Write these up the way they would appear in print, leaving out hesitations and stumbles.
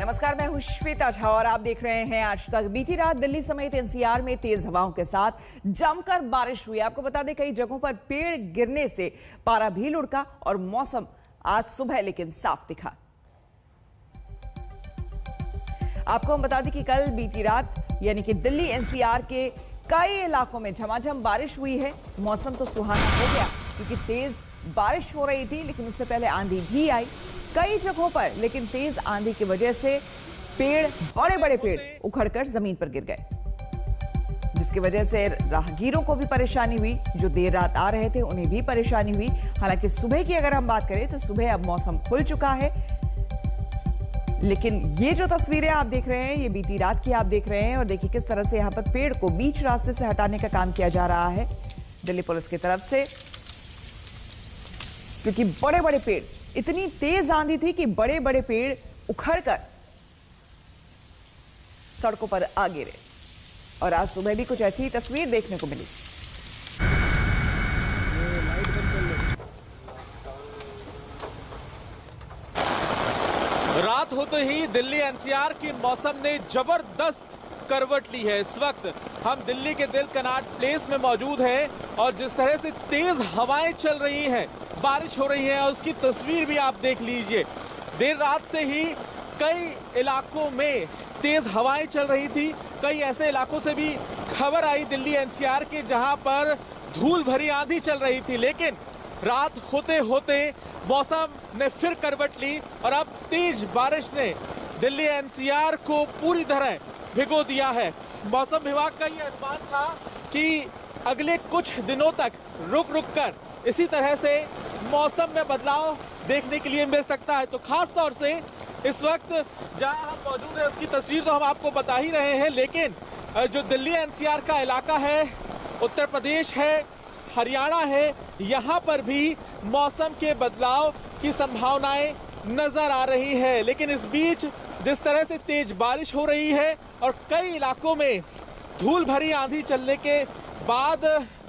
नमस्कार, मैं हूं श्वेता झा और आप देख रहे हैं आज तक। बीती रात दिल्ली समेत एनसीआर में तेज हवाओं के साथ जमकर बारिश हुई। आपको बता दें, कई जगहों पर पेड़ गिरने से पारा भी लुढ़का और मौसम आज सुबह लेकिन साफ दिखा। आपको हम बता दें कि कल बीती रात यानी कि दिल्ली एनसीआर के कई इलाकों में झमाझम बारिश हुई है। मौसम तो सुहाना हो गया क्योंकि तेज बारिश हो रही थी, लेकिन उससे पहले आंधी भी आई कई जगहों पर। लेकिन तेज आंधी की वजह से बड़े बड़े पेड़ उखड़कर जमीन पर गिर गए, जिसकी वजह से राहगीरों को भी परेशानी हुई। जो देर रात आ रहे थे उन्हें भी परेशानी हुई। हालांकि सुबह की अगर हम बात करें तो सुबह अब मौसम खुल चुका है, लेकिन ये जो तस्वीरें आप देख रहे हैं ये बीती रात की आप देख रहे हैं। और देखिए किस तरह से यहां पर पेड़ को बीच रास्ते से हटाने का काम किया जा रहा है दिल्ली पुलिस की तरफ से, क्योंकि बड़े बड़े पेड़, इतनी तेज आंधी थी कि बड़े बड़े पेड़ उखड़कर सड़कों पर आ गिरे। और आज सुबह भी कुछ ऐसी ही तस्वीर देखने को मिली। रात होते ही दिल्ली एनसीआर की मौसम ने जबरदस्त करवट ली है। इस वक्त हम दिल्ली के दिल कनाट प्लेस में मौजूद हैं और जिस तरह से तेज हवाएं चल रही हैं, बारिश हो रही है, और उसकी तस्वीर भी आप देख लीजिए। देर रात से ही कई इलाकों में तेज हवाएं चल रही थी। कई ऐसे इलाकों से भी खबर आई दिल्ली एनसीआर के जहां पर धूल भरी आंधी चल रही थी, लेकिन रात होते होते मौसम ने फिर करवट ली और अब तेज बारिश ने दिल्ली एनसीआर को पूरी तरह भिगो दिया है। मौसम विभाग का यह अनुमान था कि अगले कुछ दिनों तक रुक रुक कर इसी तरह से मौसम में बदलाव देखने के लिए मिल सकता है। तो खास तौर से इस वक्त जहां हम मौजूद हैं उसकी तस्वीर तो हम आपको बता ही रहे हैं, लेकिन जो दिल्ली एनसीआर का इलाका है, उत्तर प्रदेश है, हरियाणा है, यहाँ पर भी मौसम के बदलाव की संभावनाएं नजर आ रही है। लेकिन इस बीच जिस तरह से तेज बारिश हो रही है और कई इलाकों में धूल भरी आंधी चलने के बाद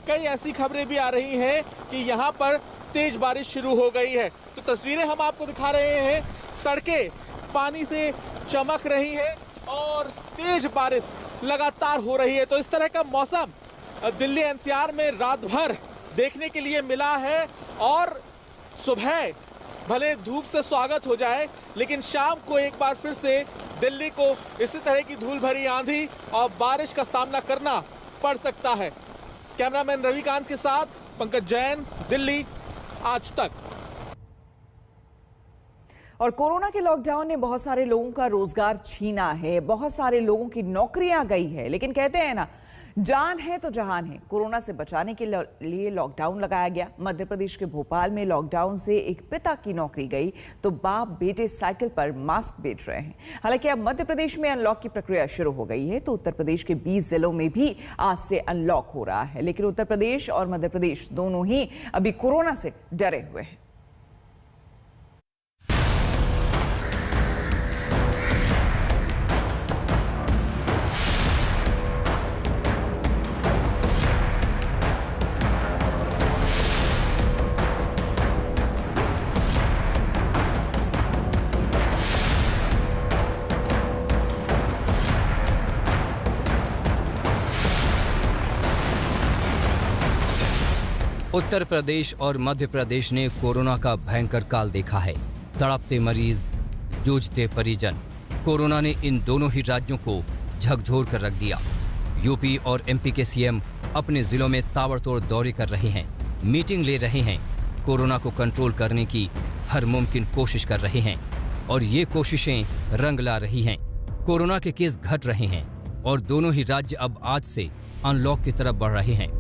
कई ऐसी खबरें भी आ रही हैं कि यहाँ पर तेज बारिश शुरू हो गई है। तो तस्वीरें हम आपको दिखा रहे हैं, सड़कें पानी से चमक रही हैं और तेज बारिश लगातार हो रही है। तो इस तरह का मौसम दिल्ली एनसीआर में रात भर देखने के लिए मिला है और सुबह भले धूप से स्वागत हो जाए, लेकिन शाम को एक बार फिर से दिल्ली को इसी तरह की धूल भरी आंधी और बारिश का सामना करना पड़ सकता है। कैमरामैन रविकांत के साथ पंकज जैन, दिल्ली आज तक। और कोरोना के लॉकडाउन ने बहुत सारे लोगों का रोजगार छीना है, बहुत सारे लोगों की नौकरियां गई है, लेकिन कहते हैं ना, जान है तो जहान है। कोरोना से बचाने के लिए लॉकडाउन लगाया गया। मध्य प्रदेश के भोपाल में लॉकडाउन से एक पिता की नौकरी गई तो बाप बेटे साइकिल पर मास्क बेच रहे हैं। हालांकि अब मध्य प्रदेश में अनलॉक की प्रक्रिया शुरू हो गई है, तो उत्तर प्रदेश के 20 जिलों में भी आज से अनलॉक हो रहा है। लेकिन उत्तर प्रदेश और मध्य प्रदेश दोनों ही अभी कोरोना से डरे हुए हैं। उत्तर प्रदेश और मध्य प्रदेश ने कोरोना का भयंकर काल देखा है। तड़पते मरीज, जूझते परिजन। कोरोना ने इन दोनों ही राज्यों को झकझोर कर रख दिया। यूपी और एमपी के सीएम अपने जिलों में ताबड़तोड़ दौरे कर रहे हैं, मीटिंग ले रहे हैं, कोरोना को कंट्रोल करने की हर मुमकिन कोशिश कर रहे हैं और ये कोशिशें रंग ला रही हैं। कोरोना के केस घट रहे हैं और दोनों ही राज्य अब आज से अनलॉक की तरफ बढ़ रहे हैं।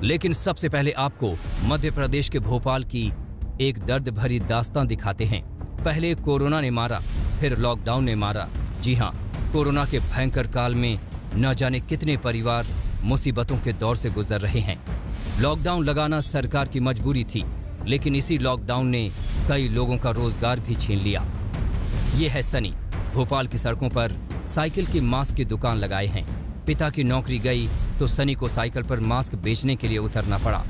लेकिन सबसे पहले आपको मध्य प्रदेश के भोपाल की एक दर्द भरी दास्तां दिखाते हैं। पहले कोरोना ने मारा, फिर लॉकडाउन ने मारा। जी हां, कोरोना के भयंकर काल में न जाने कितने परिवार मुसीबतों के दौर से गुजर रहे हैं। लॉकडाउन लगाना सरकार की मजबूरी थी, लेकिन इसी लॉकडाउन ने कई लोगों का रोजगार भी छीन लिया। ये है सनी, भोपाल की सड़कों पर साइकिल की मास्क की दुकान लगाए हैं। पिता की नौकरी गई तो सनी को साइकिल पर मास्क बेचने के लिए उतरना पड़ा।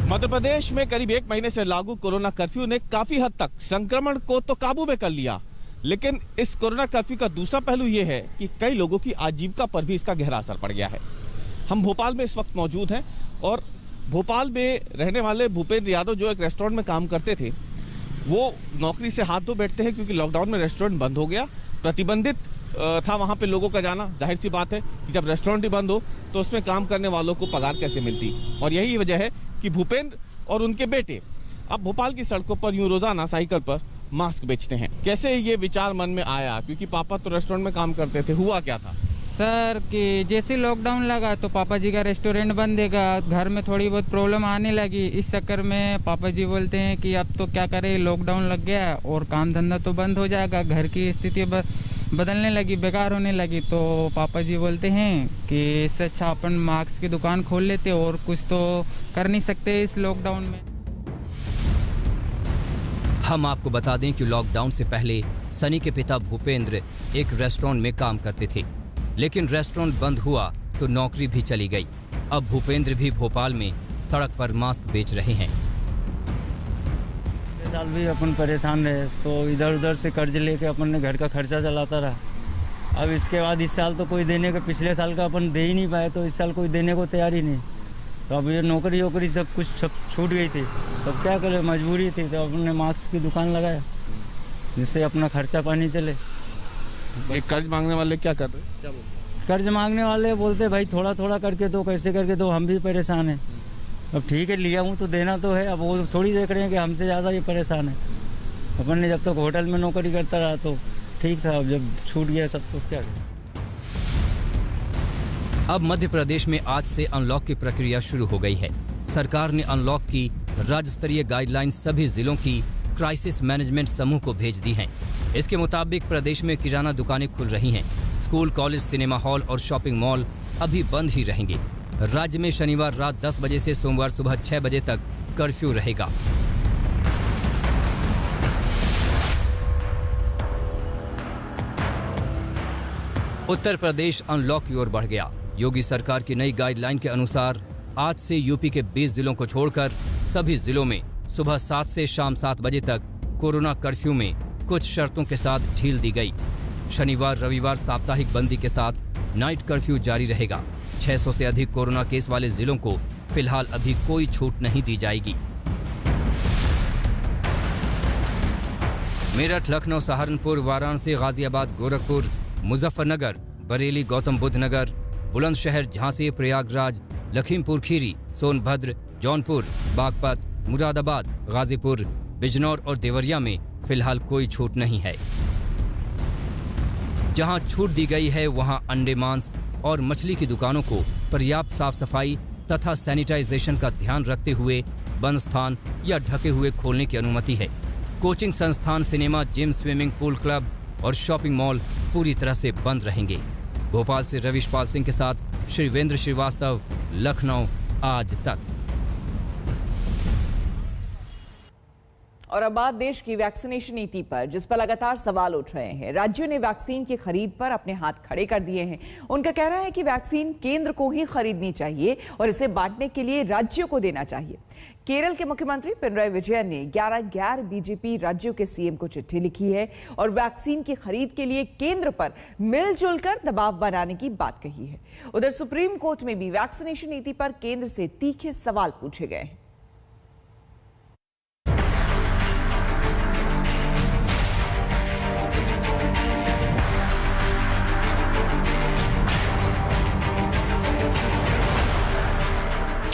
मध्य प्रदेश में करीब 1 महीने से लागू कोरोना कर्फ्यू ने काफी हद तक संक्रमण को तो काबू में कर लिया, लेकिन इस कोरोना कर्फ्यू का दूसरा पहलू यह है कि कई लोगों की आजीविका पर भी इसका गहरा असर पड़ गया है। हम भोपाल में इस वक्त मौजूद हैं और भोपाल में रहने वाले भूपेंद्र यादव जो एक रेस्टोरेंट में काम करते थे, वो नौकरी से हाथ धो बैठते हैं क्योंकि लॉकडाउन में रेस्टोरेंट बंद हो गया। प्रतिबंधित था वहां पे लोगों का जाना। जाहिर सी बात है कि जब रेस्टोरेंट ही बंद हो तो उसमें काम करने वालों को पगार कैसे मिलती, और यही वजह है कि भूपेंद्र और उनके बेटे अब भोपाल की सड़कों पर यूं रोजाना साइकिल पर मास्क बेचते हैं। कैसे ये विचार मन में आया, क्योंकि पापा तो रेस्टोरेंट में काम करते थे, हुआ क्या था? सर कि जैसे लॉकडाउन लगा तो पापा जी का रेस्टोरेंट बंद देगा, घर में थोड़ी बहुत प्रॉब्लम आने लगी। इस चक्कर में पापा जी बोलते हैं कि अब तो क्या करें, लॉकडाउन लग गया और काम धंधा तो बंद हो जाएगा, घर की स्थिति बदलने लगी, बेकार होने लगी। तो पापा जी बोलते हैं कि इससे अच्छा अपन मास्क की दुकान खोल लेते, और कुछ तो कर नहीं सकते इस लॉकडाउन में। हम आपको बता दें कि लॉकडाउन से पहले सनी के पिता भूपेंद्र एक रेस्टोरेंट में काम करते थे, लेकिन रेस्टोरेंट बंद हुआ तो नौकरी भी चली गई। अब भूपेंद्र भी भोपाल में सड़क पर मास्क बेच रहे हैं। साल भी अपन परेशान रहे तो इधर उधर से कर्ज लेके अपन ने घर का खर्चा चलाता रहा। अब इसके बाद इस साल तो कोई देने का, पिछले साल का अपन दे ही नहीं पाए, तो इस साल कोई देने को तैयार ही नहीं। तो अब ये नौकरी वोकरी सब कुछ छूट गई थी, तो क्या करें, मजबूरी थी, तो अपन ने मास्क की दुकान लगाया जिससे अपना खर्चा पानी चले। एक कर्ज मांगने वाले क्या कर रहे हैं? कर्ज मांगने वाले बोलते भाई थोड़ा थोड़ा करके दो, कैसे करके दो, हम भी परेशान हैं। अब ठीक है, लिया हूँ तो देना तो है। अब वो थोड़ी देख रहे हैं कि हमसे ज़्यादा ये परेशान है। अपन ने जब तक होटल में नौकरी करता रहा तो ठीक था, अब जब छूट गया सब तो क्या करें। अब मध्य प्रदेश में आज से अनलॉक की प्रक्रिया शुरू हो गई है। सरकार ने अनलॉक की राज्य स्तरीय गाइडलाइन सभी जिलों की क्राइसिस मैनेजमेंट समूह को भेज दी हैं। इसके मुताबिक प्रदेश में किराना दुकानें खुल रही हैं। स्कूल, कॉलेज, सिनेमा हॉल और शॉपिंग मॉल अभी बंद ही रहेंगे। राज्य में शनिवार रात 10 बजे से सोमवार सुबह 6 बजे तक कर्फ्यू रहेगा। उत्तर प्रदेश अनलॉक की ओर बढ़ गया। योगी सरकार की नई गाइडलाइन के अनुसार आज से यूपी के 20 जिलों को छोड़कर सभी जिलों में सुबह 7 से शाम 7 बजे तक कोरोना कर्फ्यू में कुछ शर्तों के साथ ढील दी गई। शनिवार रविवार साप्ताहिक बंदी के साथ नाइट कर्फ्यू जारी रहेगा। 600 से अधिक कोरोना केस वाले जिलों को फिलहाल अभी कोई छूट नहीं दी जाएगी। मेरठ, लखनऊ, सहारनपुर, वाराणसी, गाजियाबाद, गोरखपुर, मुजफ्फरनगर, बरेली, गौतम बुद्ध नगर, बुलंदशहर, झांसी, प्रयागराज, लखीमपुर खीरी, सोनभद्र, जौनपुर, बागपत, मुरादाबाद, गाजीपुर, बिजनौर और देवरिया में फिलहाल कोई छूट नहीं है। जहां छूट दी गई है वहां अंडे, मांस और मछली की दुकानों को पर्याप्त साफ सफाई तथा सैनिटाइजेशन का ध्यान रखते हुए बंद स्थान या ढके हुए खोलने की अनुमति है। कोचिंग संस्थान, cinema, gym, swimming pool, club और शॉपिंग मॉल पूरी तरह से बंद रहेंगे। भोपाल से रविशपाल सिंह के साथ शिवेंद्र श्रीवास्तव, लखनऊ, आज तक। और अब बात देश की वैक्सीनेशन नीति पर, जिस पर लगातार सवाल उठ रहे हैं। राज्यों ने वैक्सीन की खरीद पर अपने हाथ खड़े कर दिए हैं। उनका कहना है कि वैक्सीन केंद्र को ही खरीदनी चाहिए और इसे बांटने के लिए राज्यों को देना चाहिए। केरल के मुख्यमंत्री पिनराई विजयन ने 11 गैर बीजेपी राज्यों के सीएम को चिट्ठी लिखी है और वैक्सीन की खरीद के लिए केंद्र पर मिलजुल कर दबाव बनाने की बात कही है। उधर सुप्रीम कोर्ट में भी वैक्सीनेशन नीति पर केंद्र से तीखे सवाल पूछे गए हैं।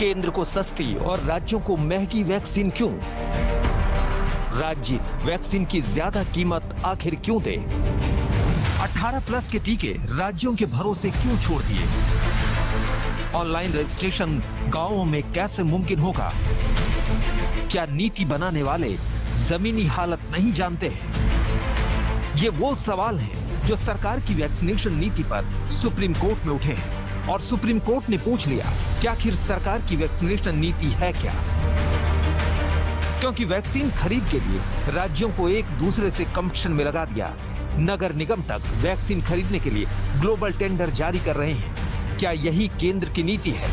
केंद्र को सस्ती और राज्यों को महंगी वैक्सीन क्यों? राज्य वैक्सीन की ज्यादा कीमत आखिर क्यों दे? 18 प्लस के टीके राज्यों के भरोसे क्यों छोड़ दिए? ऑनलाइन रजिस्ट्रेशन गांवों में कैसे मुमकिन होगा? क्या नीति बनाने वाले जमीनी हालत नहीं जानते हैं? ये वो सवाल हैं जो सरकार की वैक्सीनेशन नीति पर सुप्रीम कोर्ट में उठे हैं और सुप्रीम कोर्ट ने पूछ लिया कि आखिर सरकार की वैक्सीनेशन नीति है क्या? क्योंकि वैक्सीन खरीद के लिए राज्यों को एक दूसरे से कंपटीशन में लगा दिया। नगर निगम तक वैक्सीन खरीदने के लिए ग्लोबल टेंडर जारी कर रहे हैं। क्या यही केंद्र की नीति है?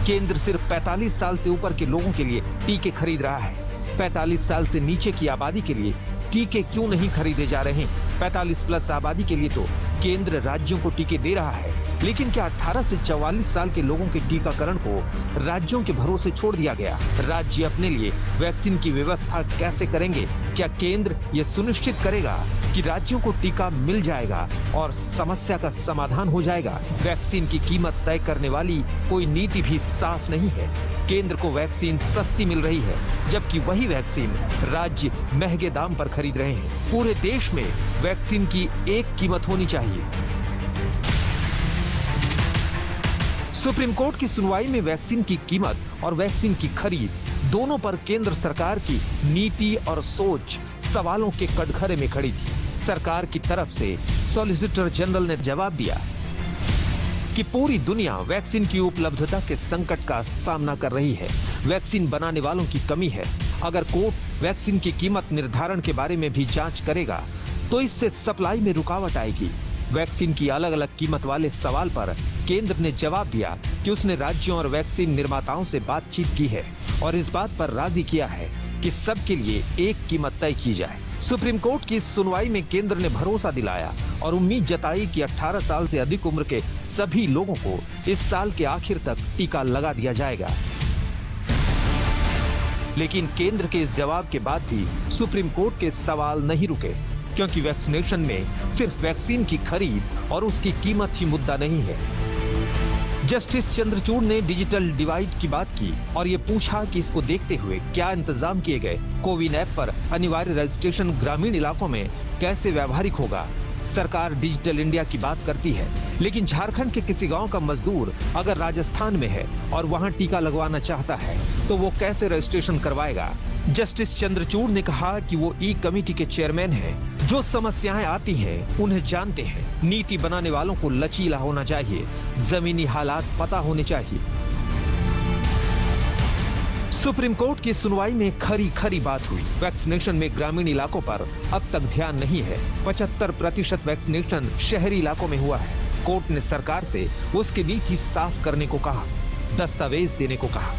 केंद्र सिर्फ 45 साल से ऊपर के लोगों के लिए टीके खरीद रहा है। 45 साल से नीचे की आबादी के लिए टीके क्यों नहीं खरीदे जा रहे? 45 प्लस आबादी के लिए तो केंद्र राज्यों को टीके दे रहा है, लेकिन क्या 18 से 44 साल के लोगों के टीकाकरण को राज्यों के भरोसे छोड़ दिया गया? राज्य अपने लिए वैक्सीन की व्यवस्था कैसे करेंगे? क्या केंद्र ये सुनिश्चित करेगा कि राज्यों को टीका मिल जाएगा और समस्या का समाधान हो जाएगा? वैक्सीन की कीमत तय करने वाली कोई नीति भी साफ नहीं है। केंद्र को वैक्सीन सस्ती मिल रही है, जबकि वही वैक्सीन राज्य महंगे दाम पर खरीद रहे हैं। पूरे देश में वैक्सीन की एक कीमत होनी चाहिए। सुप्रीम कोर्ट की सुनवाई में वैक्सीन की कीमत और वैक्सीन की खरीद दोनों पर केंद्र सरकार की नीति और सोच सवालों के कटघरे में खड़ी थी। सरकार की तरफ से सॉलिसिटर जनरल ने जवाब दिया कि पूरी दुनिया वैक्सीन की उपलब्धता के संकट का सामना कर रही है। वैक्सीन बनाने वालों की कमी है। अगर कोर्ट वैक्सीन की कीमत निर्धारण के बारे में भी जांच करेगा तो इससे सप्लाई में रुकावट आएगी। वैक्सीन की अलग अलग कीमत वाले सवाल पर केंद्र ने जवाब दिया कि उसने राज्यों और वैक्सीन निर्माताओं से बातचीत की है और इस बात पर राजी किया है कि सबके लिए एक कीमत तय की जाए। सुप्रीम कोर्ट की सुनवाई में केंद्र ने भरोसा दिलाया और उम्मीद जताई कि 18 साल से अधिक उम्र के सभी लोगों को इस साल के आखिर तक टीका लगा दिया जाएगा। लेकिन केंद्र के इस जवाब के बाद भी सुप्रीम कोर्ट के सवाल नहीं रुके, क्योंकि वैक्सीनेशन में सिर्फ वैक्सीन की खरीद और उसकी कीमत ही मुद्दा नहीं है। जस्टिस चंद्रचूड़ ने डिजिटल डिवाइड की बात की और ये पूछा कि इसको देखते हुए क्या इंतजाम किए गए। कोविन ऐप पर अनिवार्य रजिस्ट्रेशन ग्रामीण इलाकों में कैसे व्यावहारिक होगा? सरकार डिजिटल इंडिया की बात करती है, लेकिन झारखंड के किसी गांव का मजदूर अगर राजस्थान में है और वहां टीका लगवाना चाहता है तो वो कैसे रजिस्ट्रेशन करवाएगा? जस्टिस चंद्रचूड़ ने कहा कि वो ई कमेटी के चेयरमैन हैं, जो समस्याएं आती हैं उन्हें जानते हैं। नीति बनाने वालों को लचीला होना चाहिए, जमीनी हालात पता होने चाहिए। सुप्रीम कोर्ट की सुनवाई में खरी बात हुई। वैक्सीनेशन में ग्रामीण इलाकों पर अब तक ध्यान नहीं है। 75% वैक्सीनेशन शहरी इलाकों में हुआ है। कोर्ट ने सरकार से उसकी नीति साफ करने को कहा, दस्तावेज देने को कहा।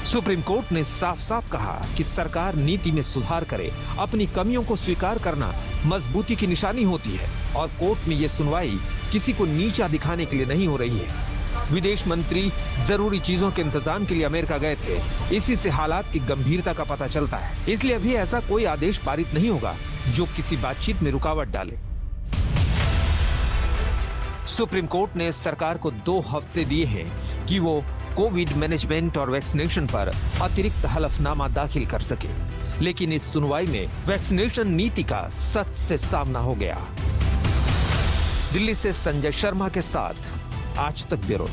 सुप्रीम कोर्ट ने साफ कहा कि सरकार नीति में सुधार करे। अपनी कमियों को स्वीकार करना मजबूती की निशानी होती है और कोर्ट में ये सुनवाई किसी को नीचा दिखाने के लिए नहीं हो रही है। विदेश मंत्री जरूरी चीजों के इंतजाम के लिए अमेरिका गए थे। इसी से हालात की गंभीरता का पता चलता है। इसलिए अभी ऐसा कोई आदेश पारित नहीं होगा जो किसी बातचीत में रुकावट डाले। सुप्रीम कोर्ट ने सरकार को 2 हफ्ते दिए हैं कि वो कोविड मैनेजमेंट और वैक्सीनेशन पर अतिरिक्त हलफनामा दाखिल कर सके, लेकिन इस सुनवाई में वैक्सीनेशन नीति का सच से सामना हो गया। दिल्ली से संजय शर्मा के साथ आज तक ब्यूरो।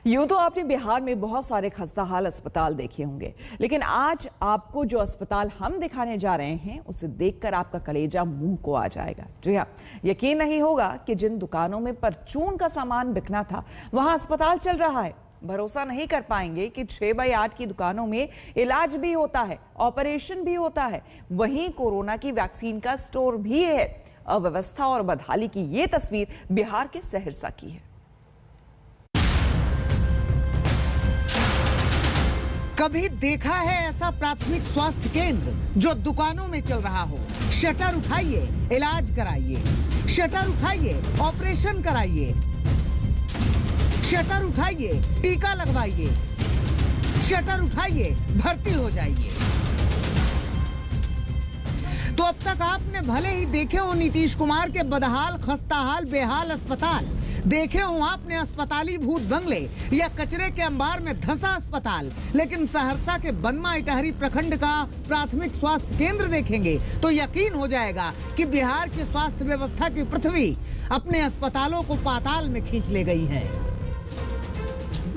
यूं तो आपने बिहार में बहुत सारे खस्ताहाल अस्पताल देखे होंगे, लेकिन आज आपको जो अस्पताल हम दिखाने जा रहे हैं उसे देखकर आपका कलेजा मुंह को आ जाएगा। जी हाँ, यकीन नहीं होगा कि जिन दुकानों में परचून का सामान बिकना था वहां अस्पताल चल रहा है। भरोसा नहीं कर पाएंगे कि 6x8 की दुकानों में इलाज भी होता है, ऑपरेशन भी होता है, वहीं कोरोना की वैक्सीन का स्टोर भी है। अव्यवस्था और बदहाली की ये तस्वीर बिहार के सहरसा की है। कभी देखा है ऐसा प्राथमिक स्वास्थ्य केंद्र जो दुकानों में चल रहा हो? शटर उठाइए, इलाज कराइए, शटर उठाइए, ऑपरेशन कराइए, शटर उठाइए, टीका लगवाइए, शटर उठाइए, भर्ती हो जाइए। तो अब तक आपने भले ही देखे हो नीतीश कुमार के बदहाल, खस्ताहाल, बेहाल अस्पताल, देखे हो आपने अस्पताली भूत बंगले या कचरे के अंबार में धंसा अस्पताल, लेकिन सहरसा के बनवा इटहरी प्रखंड का प्राथमिक स्वास्थ्य केंद्र देखेंगे तो यकीन हो जाएगा कि बिहार की स्वास्थ्य व्यवस्था की पृथ्वी अपने अस्पतालों को पाताल में खींच ले गई है।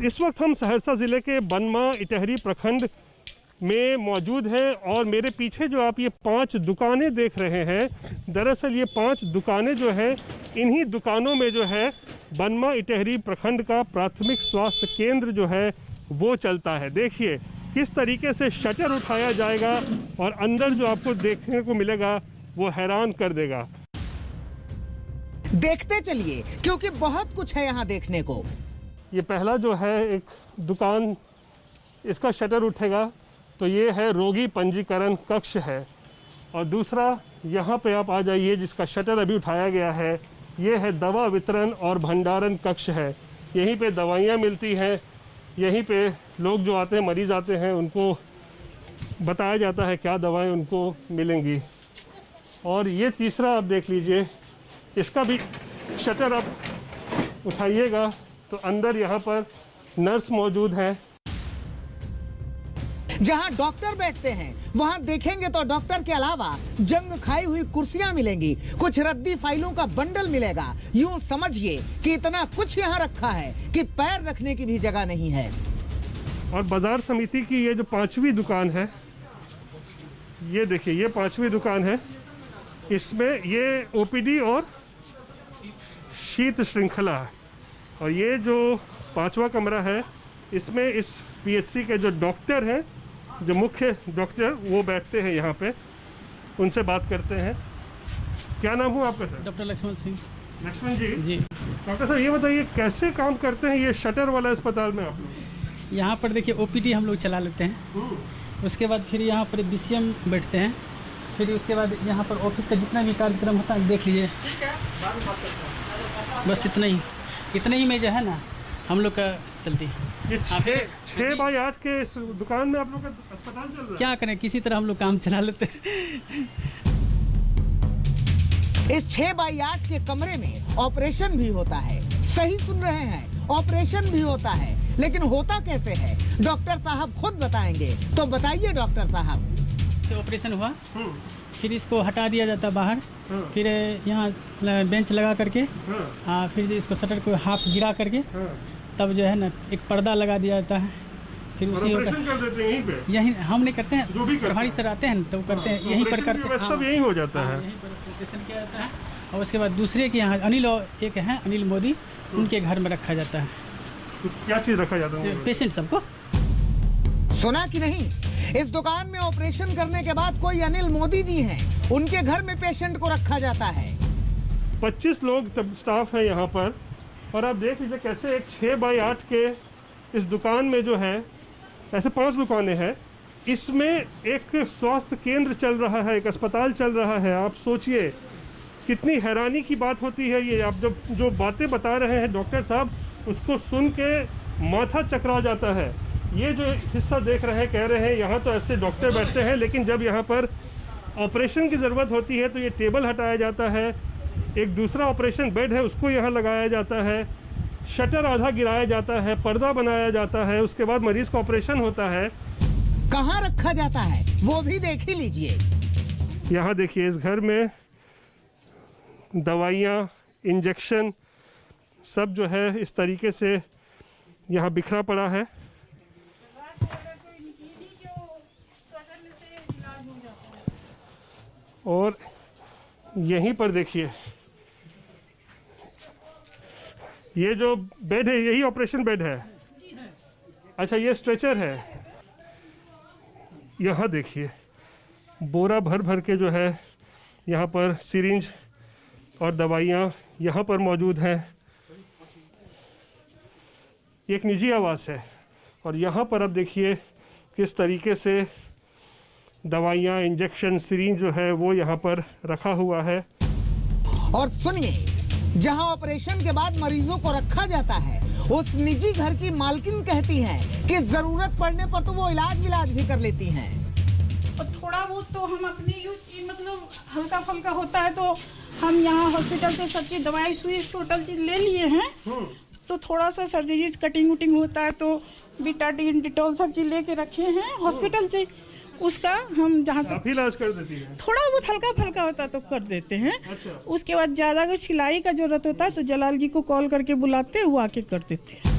इस वक्त हम सहरसा जिले के बनवा इटहरी प्रखंड में मौजूद है और मेरे पीछे जो आप ये 5 दुकानें देख रहे हैं, दरअसल ये 5 दुकानें जो है, इन्हीं दुकानों में जो है बनवा इटहरी प्रखंड का प्राथमिक स्वास्थ्य केंद्र जो है वो चलता है। देखिए किस तरीके से शटर उठाया जाएगा और अंदर जो आपको देखने को मिलेगा वो हैरान कर देगा। देखते चलिए क्योंकि बहुत कुछ है यहाँ देखने को। ये पहला जो है एक दुकान, इसका शटर उठेगा तो ये है रोगी पंजीकरण कक्ष है। और दूसरा यहाँ पे आप आ जाइए, जिसका शटर अभी उठाया गया है, ये है दवा वितरण और भंडारण कक्ष है। यहीं पे दवाइयाँ मिलती हैं, यहीं पे लोग जो आते हैं, मरीज आते हैं, उनको बताया जाता है क्या दवाएं उनको मिलेंगी। और ये तीसरा आप देख लीजिए, इसका भी शटर आप उठाइएगा तो अंदर यहाँ पर नर्स मौजूद है। जहां डॉक्टर बैठते हैं वहां देखेंगे तो डॉक्टर के अलावा जंग खाई हुई कुर्सियां मिलेंगी, कुछ रद्दी फाइलों का बंडल मिलेगा। यूं समझिए कि इतना कुछ यहां रखा है कि पैर रखने की भी जगह नहीं है। और बाजार समिति की ये जो 5वीं दुकान है, ये देखिए, ये 5वीं दुकान है। इसमें ये ओपीडी और शीत श्रृंखला है। और ये जो 5वां कमरा है, इसमें इस पीएचसी के जो डॉक्टर हैं, जो मुख्य डॉक्टर, वो बैठते हैं यहाँ पे, उनसे बात करते हैं। क्या नाम हुआ आपका सर? डॉक्टर लक्ष्मण सिंह। लक्ष्मण जी। जी डॉक्टर साहब, ये बताइए कैसे काम करते हैं ये शटर वाला अस्पताल में आप लोग? यहाँ पर देखिए ओपीडी हम लोग चला लेते हैं, उसके बाद फिर यहाँ पर बीसीएम बैठते हैं, फिर उसके बाद यहाँ पर ऑफिस का जितना भी कार्यक्रम होता है देख लीजिए। बस इतना ही में जो है ना हम लोग का चलती है। ये 6 बाई 8 के इस दुकान में आप लोग का अस्पताल चल रहा है? क्या करें, किसी तरह हम लोग काम चला लेते हैं। इस 6 बाई 8 के कमरे में ऑपरेशन भी होता है। सही सुन रहे हैं, ऑपरेशन भी होता है। लेकिन होता कैसे है डॉक्टर साहब खुद बताएंगे। तो बताइए डॉक्टर साहब। से ऑपरेशन हुआ, फिर इसको हटा दिया जाता है बाहर, फिर यहाँ बेंच लगा करके फिर इसको शटर को हाफ गिरा करके तब जो है ना एक पर्दा लगा दिया जाता है। फिर उसी ऑपरेशन कर देते हैं यहीं पे? यहीं हम नहीं करते हैं, प्रभारी सर आते हैं तो करते हैं, यहीं पर करते हैं। सब यहीं हो जाता है, यहीं पर ऑपरेशन किया जाता है। और उसके बाद दूसरे के यहाँ अनिल, एक है अनिल मोदी, उनके घर में रखा जाता है। तो क्या चीज़ रखा जाता है? पेशेंट सबको। सुना कि नहीं, इस दुकान में ऑपरेशन करने के बाद कोई अनिल मोदी जी हैं, उनके घर में पेशेंट को रखा जाता है। 25 लोग स्टाफ है यहाँ पर। और आप देख लीजिए कैसे एक 6 बाई 8 के इस दुकान में जो है, ऐसे 5 दुकानें हैं, इसमें एक स्वास्थ्य केंद्र चल रहा है, एक अस्पताल चल रहा है। आप सोचिए कितनी हैरानी की बात होती है ये। आप जो बातें बता रहे हैं डॉक्टर साहब, उसको सुन के माथा चकरा जाता है। ये जो हिस्सा देख रहे हैं, कह रहे हैं यहाँ तो ऐसे डॉक्टर बैठते हैं, लेकिन जब यहाँ पर ऑपरेशन की ज़रूरत होती है तो ये टेबल हटाया जाता है, एक दूसरा ऑपरेशन बेड है उसको यहाँ लगाया जाता है, शटर आधा गिराया जाता है, पर्दा बनाया जाता है, उसके बाद मरीज का ऑपरेशन होता है। कहाँ रखा जाता है वो भी देख ही लीजिए। यहाँ देखिए, इस घर में दवाइयाँ, इंजेक्शन सब जो है इस तरीके से यहाँ बिखरा पड़ा है। और यहीं पर देखिए, ये जो बेड है यही ऑपरेशन बेड है। अच्छा, ये स्ट्रेचर है। यहाँ देखिए, बोरा भर भर के जो है यहाँ पर सिरिंज और दवाइयाँ यहाँ पर मौजूद हैं। एक निजी आवास है और यहाँ पर अब देखिए किस तरीके से दवाइयाँ, इंजेक्शन, सिरिंज जो है वो यहाँ पर रखा हुआ है। और सुनिए, जहां ऑपरेशन के बाद मरीजों को रखा जाता है, उस निजी घर की मालकिन कहती हैं कि जरूरत पड़ने पर तो वो इलाज भी कर लेती हैं। और थोड़ा बहुत तो हम अपनी यूज, मतलब हल्का फल्का होता है तो हम यहाँ हॉस्पिटल से सब चीज, दवाई सुई टोटल चीज ले लिए हैं। तो थोड़ा सा सर्जरी, कटिंग वटिंग होता है तो बीटाडीन, डिटॉल सब चीज लेके रखे हैं हॉस्पिटल से। उसका हम जहाँ तक इलाज कर देती है, थोड़ा बहुत हल्का फल्का होता है तो कर देते हैं। अच्छा। उसके बाद ज्यादा अगर सिलाई का जरूरत होता है तो जलाल जी को कॉल करके बुलाते हैं, वो आके कर देते हैं।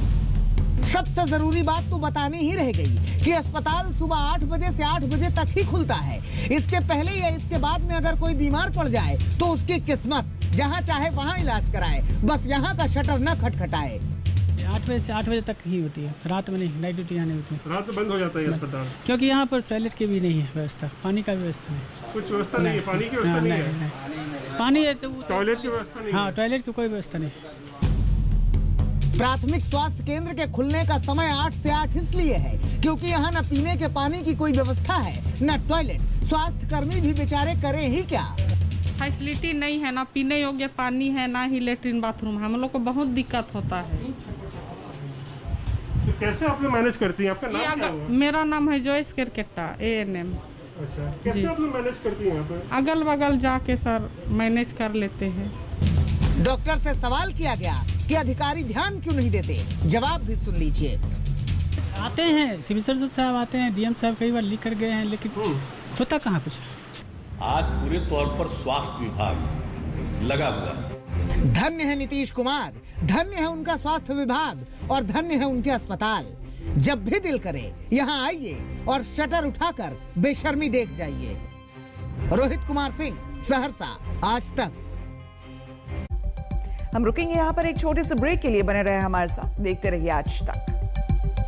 सबसे जरूरी बात तो बतानी ही रह गई कि अस्पताल सुबह 8 बजे से 8 बजे तक ही खुलता है। इसके पहले या इसके बाद में अगर कोई बीमार पड़ जाए तो उसकी किस्मत, जहाँ चाहे वहाँ इलाज कराए, बस यहाँ का शटर न खटखटाए। 8 बजे से 8 बजे तक ही होती है, रात में नहीं, नाइट ड्यूटी यहाँ नहीं होती है। रात में बंद हो जाता है अस्पताल, क्योंकि यहाँ पर टॉयलेट की भी नहीं है व्यवस्था, पानी का भी व्यवस्था नहीं, कुछ व्यवस्था नहीं है, पानी की व्यवस्था नहीं है, पानी है तो टॉयलेट की व्यवस्था नहीं। हाँ, टॉयलेट की कोई व्यवस्था नहीं। प्राथमिक स्वास्थ्य केंद्र के खुलने का समय 8 से 8 इसलिए है क्योंकि यहाँ न पीने के पानी की कोई व्यवस्था है, न टॉयलेट। स्वास्थ्य कर्मी भी बेचारे करें ही क्या। फैसिलिटी नहीं है, ना पीने योग्य पानी है, ना ही लेटरिन बाथरूम है। हम लोग को बहुत दिक्कत होता है। तो कैसे आप लोग मैनेज करती हैं? आपका नाम क्या हुआ? मेरा नाम है जोइस केरकेटा, ANM। अच्छा, कैसे आप लोग मैनेज करती हैं यहाँ पे? अगल बगल जाके सर मैनेज कर लेते हैं। डॉक्टर से सवाल किया गया कि अधिकारी ध्यान क्यों नहीं देते, जवाब भी सुन लीजिए। आते हैं सिविल सर्जन साहब, आते हैं DM साहब, कई बार लिख कर गए हैं, लेकिन होता कहाँ कुछ। आज पूरे तौर पर स्वास्थ्य विभाग लगा हुआ है। धन्य है नीतीश कुमार, धन्य है उनका स्वास्थ्य विभाग और धन्य है उनके अस्पताल। जब भी दिल करे यहाँ आइए और शटर उठाकर बेशर्मी देख जाइए। रोहित कुमार सिंह, सहरसा, आज तक। हम रुकेंगे यहाँ पर एक छोटे से ब्रेक के लिए, बने रहे हमारे साथ, देखते रहिए आज तक।